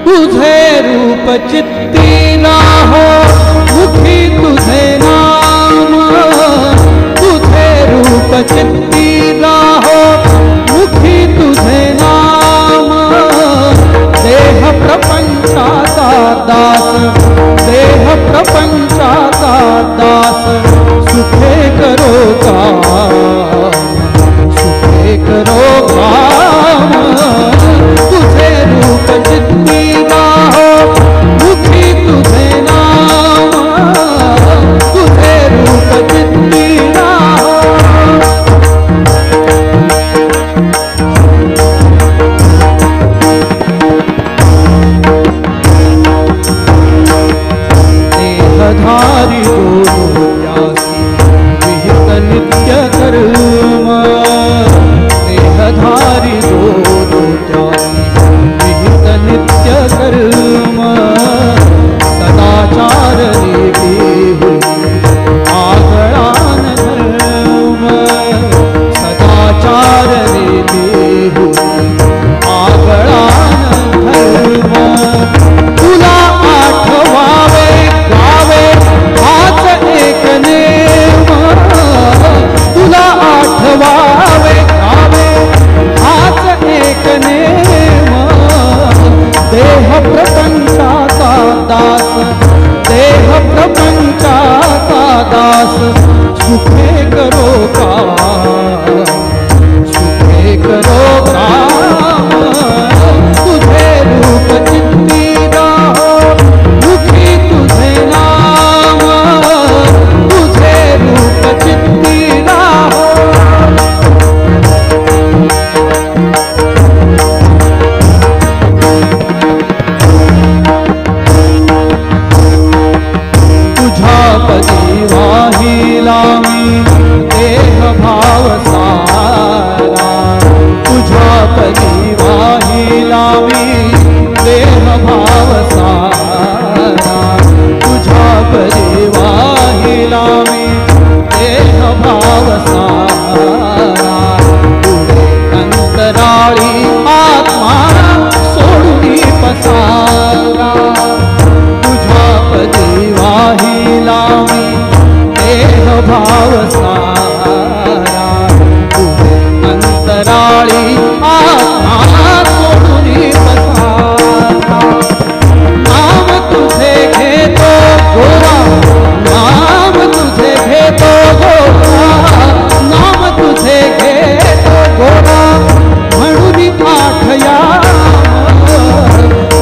तुझे रूप चित्ती राहो मुखी तुझे नाम, तुझे रूप चित्ती राहो मुखी तुझे नाम। देह प्रपंचाचा दास, देह प्रपंचाचा दास, सुखे करो काम, सुखे करो काम। तुझे रूप चित्ती राहो मुखी तुझे नाम, तुझे रूप चित्ती राहो। देहधारी दोनों त्यासी विहित नित्य कर्म, देहधारी दोनों त्यासी विहित नित्य कर्म। सदाचार नीती हुई आगळान धर्म, सदाचार नीती हुई आगळान धर्म। तुला आठवावे गावे हाच एक नेम, तुला आठवावे गावे हाच एक नेम। देह प्रपंचाचा दास, देह प्रपंचाचा दास, सुखे करो काम, सुखे करो काम। तुझे रूप चित्ती राहो मुखी तुझे नाम, तुझे रूप चित्ती राहो। तुझ्या पदी वाही लावी देह भाव सारा, तुझ्या पदी वाही लावी देह भाव सारा, तुझ्या पदी वाही लावी देह भाव सारा। पुढे अंतराळी आत्मा सोडून पसारा, तुझ्या पदी वाही लावी देह भाव सारा। पुढे अंतराळी आत्मा सोडून पसारा। नाम तुझे घेतो गोरा, नाम तुझे घेतो गोरा, नाम तुझे घेतो गोरा म्हणून आठया।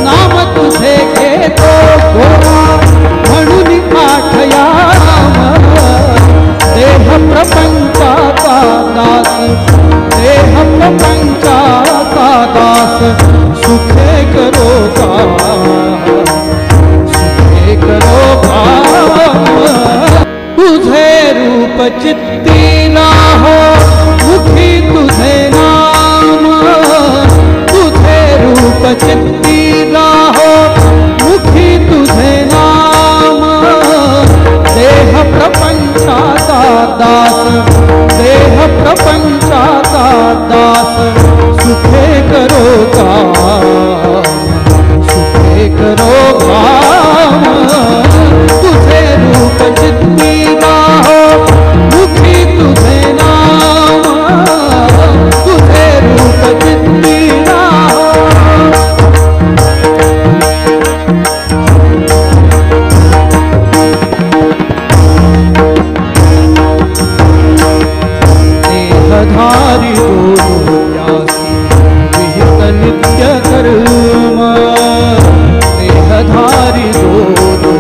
नाम तुझे घेतो गोरा म्हणून आठया। देह प्रपंचाचा दास, देह प्रपंचाचा दास, सुखे करो काम, सुखे करो काम। तुझे रूप चित्ती राहो मुखी तुझे नाम, तुझे रूप चित्ती राहो मुखी तुझे नाम। देह प्रपंचाचा दास, देह प्रपंचाचा दास, सुखे करो काम, सुखे करो काम। तुझे रूप चित्ती राहो मुखी तुझे नाम, तुझे रूप चित्ती राहो। देहधारी दोनों त्यासी विहित नित्य कर्म, देहधारी दोनों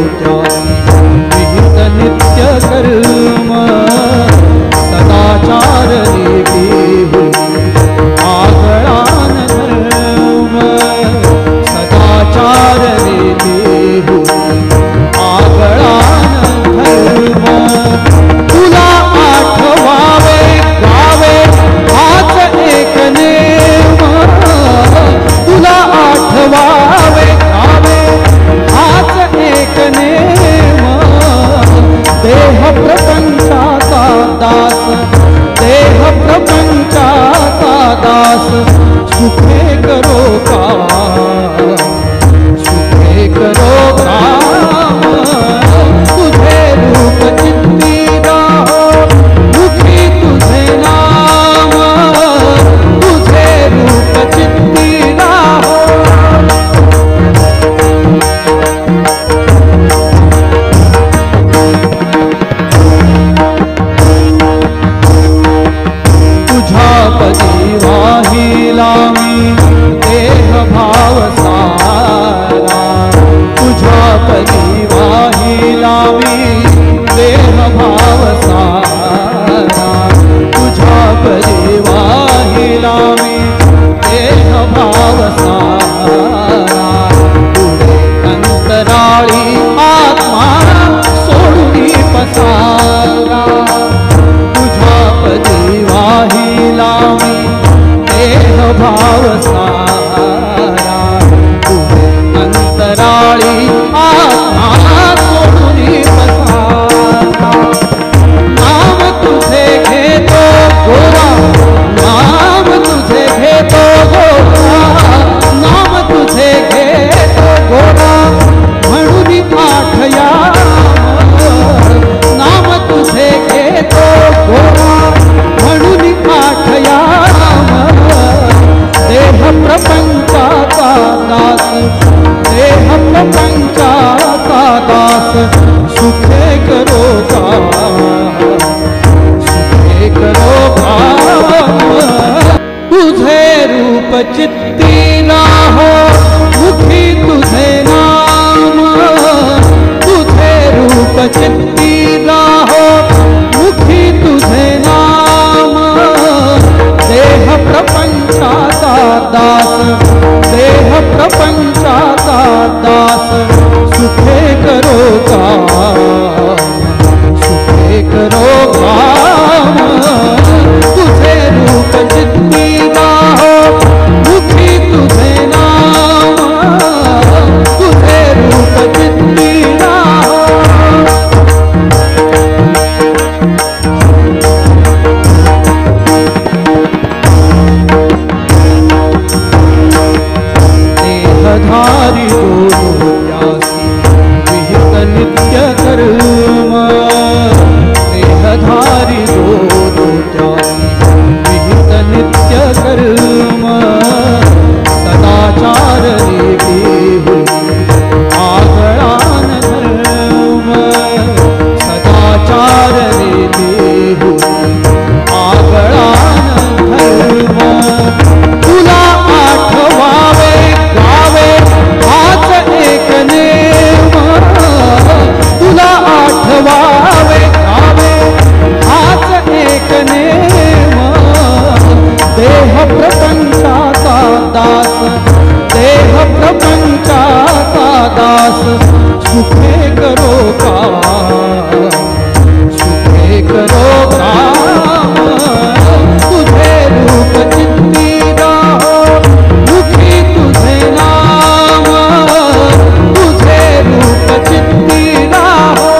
देह प्रपंचाचा दास सुखे करो सुखे करो तुझे रूप चित्ती राहो मुखी तुझे नाम तुझे रूप चित्ती राहो मुखी तुझे नाम देह प्रपंचाचा दास देह प्रपंचाचा दास सुखे करो सुखे करो तुझे रूप चित्ती राहो मुखी तुझे नाम तुझे रूप चित्ती राहो देहधारी दोनों प्यासी विहित नित्य कर्म देहधारी दोनों प्यासी विहित नित्य कर्म सदाचार रीति हुई आगळान धर्म सदाचार रीति हुई आगळान धर्म तुला आठवावे गावे हाच एक नेम तुला आठवावे गावे हाच एक नेम देह प्रपंचाचा दास देह प्रपंचाचा दास सुखे करो सुखे करो तुझे रूप चित्ती राहो मुखी तुझे नाम तुझे रूप चित्ती राहो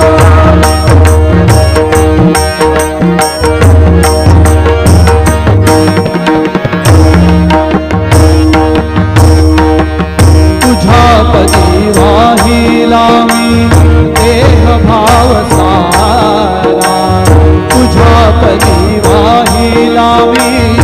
तुझ्या पदी वाही लावी देह भाव सारा तुझ्या पदी वाही लावी